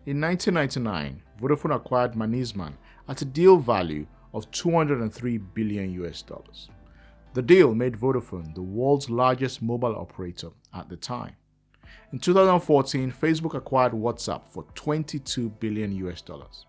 In 1999, Vodafone acquired Mannesmann at a deal value of 203 billion US dollars. The deal made Vodafone the world's largest mobile operator at the time. In 2014, Facebook acquired WhatsApp for 22 billion US dollars.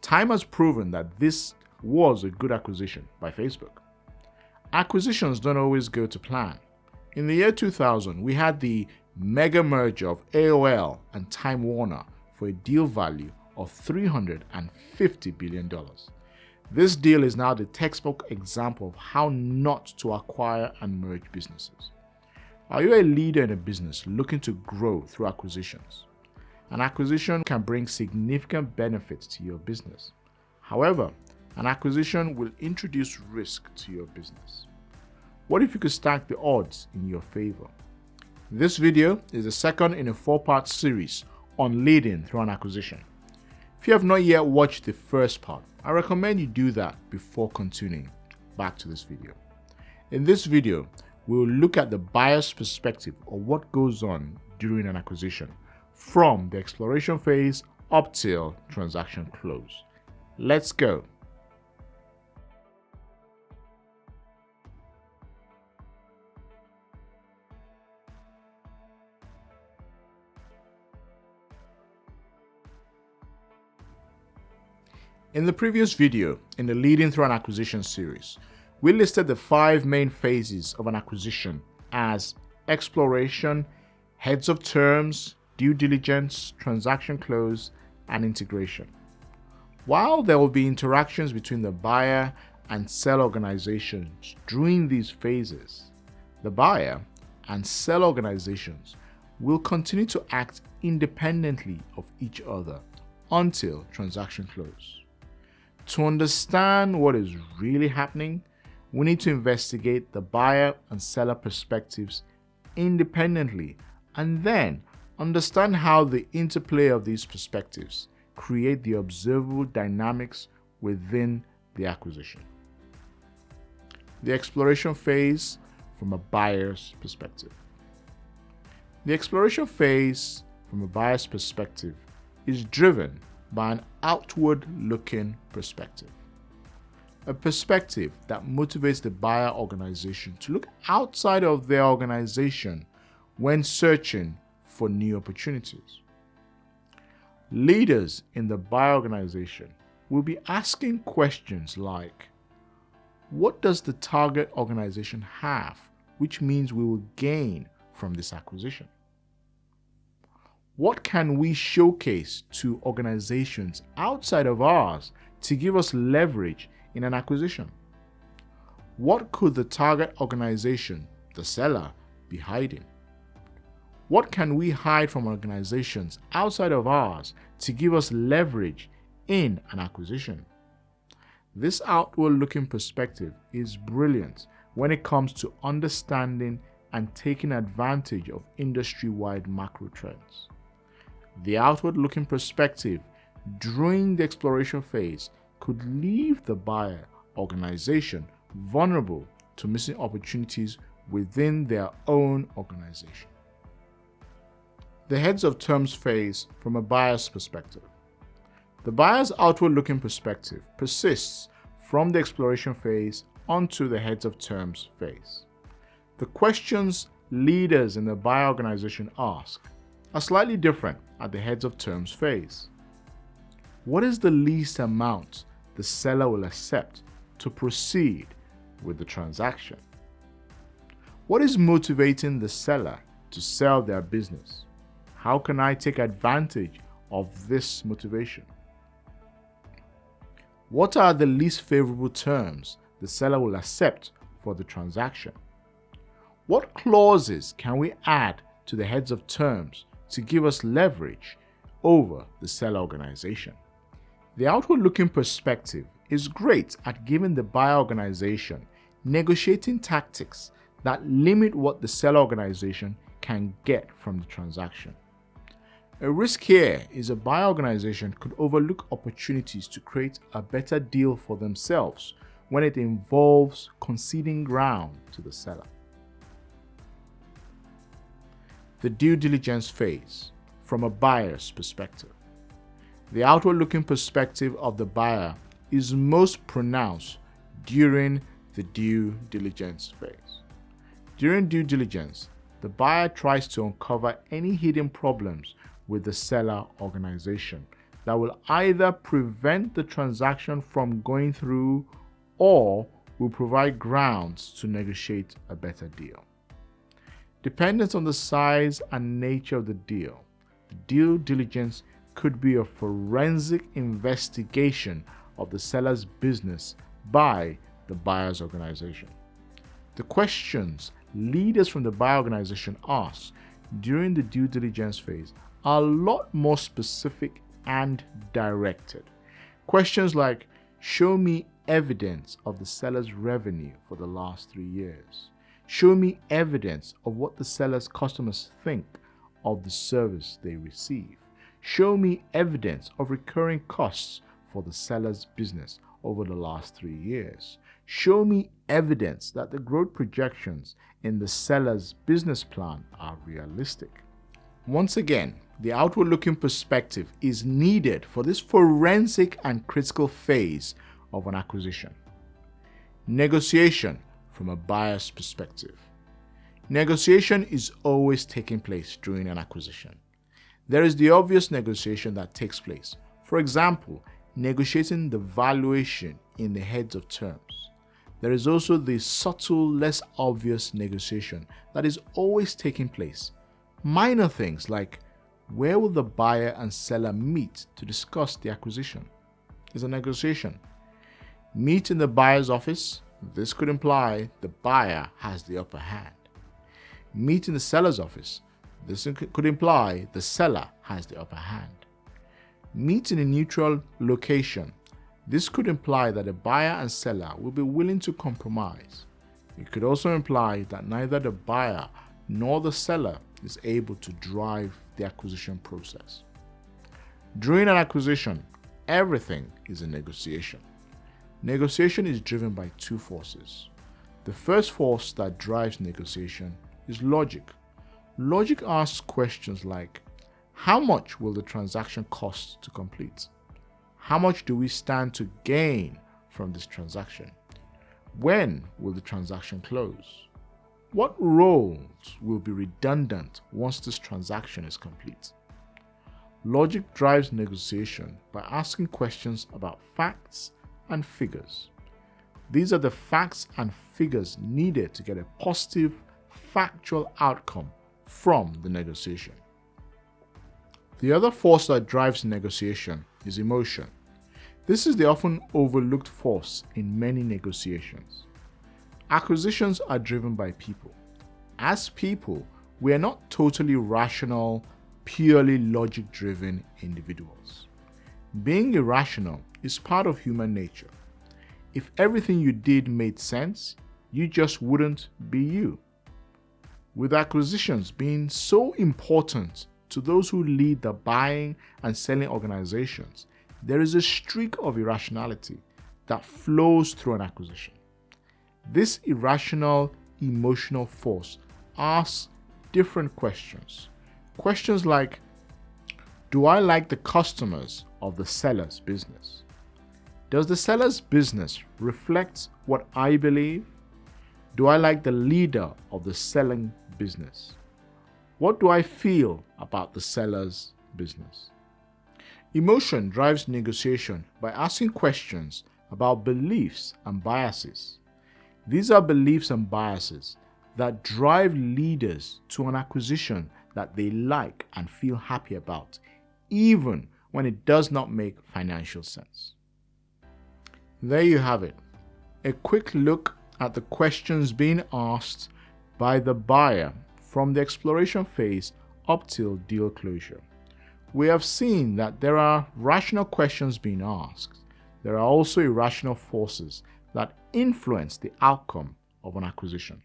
Time has proven that this was a good acquisition by Facebook. Acquisitions don't always go to plan. In the year 2000, we had the mega merger of AOL and Time Warner for a deal value of $350 billion. This deal is now the textbook example of how not to acquire and merge businesses. Are you a leader in a business looking to grow through acquisitions? An acquisition can bring significant benefits to your business. However, an acquisition will introduce risk to your business. What if you could stack the odds in your favor? This video is the second in a 4-part series on leading through an acquisition. If you have not yet watched the first part, I recommend you do that before continuing back to this video. In this video, we will look at the buyer's perspective of what goes on during an acquisition, from the exploration phase up till transaction close. Let's go. In the previous video, in the Leading Through an Acquisition series, we listed the 5 main phases of an acquisition as exploration, heads of terms, due diligence, transaction close, and integration. While there will be interactions between the buyer and seller organizations during these phases, the buyer and seller organizations will continue to act independently of each other until transaction close. To understand what is really happening, we need to investigate the buyer and seller perspectives independently and then understand how the interplay of these perspectives create the observable dynamics within the acquisition. The exploration phase from a buyer's perspective. The exploration phase from a buyer's perspective is driven by an outward-looking perspective. A perspective that motivates the buyer organization to look outside of their organization when searching for new opportunities. Leaders in the buyer organization will be asking questions like, what does the target organization have, which means we will gain from this acquisition? What can we showcase to organizations outside of ours to give us leverage in an acquisition? What could the target organization, the seller, be hiding? What can we hide from organizations outside of ours to give us leverage in an acquisition? This outward-looking perspective is brilliant when it comes to understanding and taking advantage of industry-wide macro trends. The outward-looking perspective during the exploration phase could leave the buyer organization vulnerable to missing opportunities within their own organization. The heads of terms phase from a buyer's perspective. The buyer's outward-looking perspective persists from the exploration phase onto the heads of terms phase. The questions leaders in the buyer organization ask are slightly different at the heads of terms phase. What is the least amount the seller will accept to proceed with the transaction? What is motivating the seller to sell their business? How can I take advantage of this motivation? What are the least favorable terms the seller will accept for the transaction? What clauses can we add to the heads of terms to give us leverage over the seller organization? The outward-looking perspective is great at giving the buyer organization negotiating tactics that limit what the seller organization can get from the transaction. A risk here is a buyer organization could overlook opportunities to create a better deal for themselves when it involves conceding ground to the seller. The due diligence phase from a buyer's perspective. The outward-looking perspective of the buyer is most pronounced during the due diligence phase. During due diligence, the buyer tries to uncover any hidden problems with the seller organization that will either prevent the transaction from going through or will provide grounds to negotiate a better deal. Dependent on the size and nature of the deal, due diligence could be a forensic investigation of the seller's business by the buyer's organization. The questions leaders from the buyer organization ask during the due diligence phase are a lot more specific and directed. Questions like, show me evidence of the seller's revenue for the last 3 years. Show me evidence of what the seller's customers think of the service they receive. Show me evidence of recurring costs for the seller's business over the last 3 years. Show me evidence that the growth projections in the seller's business plan are realistic. Once again, the outward-looking perspective is needed for this forensic and critical phase of an acquisition. Negotiation from a buyer's perspective. Negotiation is always taking place during an acquisition. There is the obvious negotiation that takes place. For example, negotiating the valuation in the heads of terms. There is also the subtle, less obvious negotiation that is always taking place. Minor things like where will the buyer and seller meet to discuss the acquisition is a negotiation. Meet in the buyer's office. This could imply the buyer has the upper hand. Meet in the seller's office. This could imply the seller has the upper hand. Meet in a neutral location. This could imply that the buyer and seller will be willing to compromise. It could also imply that neither the buyer nor the seller is able to drive the acquisition process. During an acquisition, everything is a negotiation. Negotiation is driven by two forces. The first force that drives negotiation is logic. Logic asks questions like, how much will the transaction cost to complete? How much do we stand to gain from this transaction? When will the transaction close? What roles will be redundant once this transaction is complete? Logic drives negotiation by asking questions about facts and figures. These are the facts and figures needed to get a positive, factual outcome from the negotiation. The other force that drives negotiation is emotion. This is the often overlooked force in many negotiations. Acquisitions are driven by people. As people, we are not totally rational, purely logic-driven individuals. Being irrational is part of human nature. If everything you did made sense, you just wouldn't be you. With acquisitions being so important to those who lead the buying and selling organizations, there is a streak of irrationality that flows through an acquisition. This irrational, emotional force asks different questions. Questions like, do I like the customers of the seller's business? Does the seller's business reflect what I believe? Do I like the leader of the selling business? What do I feel about the seller's business? Emotion drives negotiation by asking questions about beliefs and biases. These are beliefs and biases that drive leaders to an acquisition that they like and feel happy about, even when it does not make financial sense. There you have it. A quick look at the questions being asked by the buyer from the exploration phase up till deal closure. We have seen that there are rational questions being asked. There are also irrational forces that influence the outcome of an acquisition.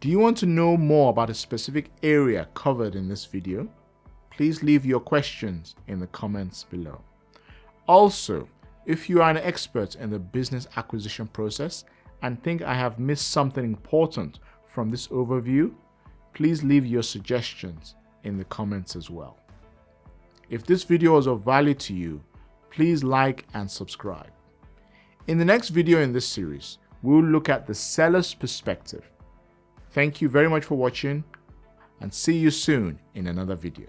Do you want to know more about a specific area covered in this video? Please leave your questions in the comments below. Also, if you are an expert in the business acquisition process and think I have missed something important from this overview, please leave your suggestions in the comments as well. If this video was of value to you, please like and subscribe. In the next video in this series, we'll look at the seller's perspective. Thank you very much for watching, and see you soon in another video.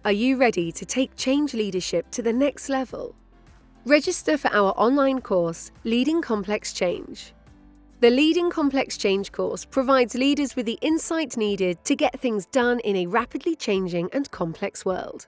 Are you ready to take change leadership to the next level? Register for our online course, Leading Complex Change. The Leading Complex Change course provides leaders with the insight needed to get things done in a rapidly changing and complex world.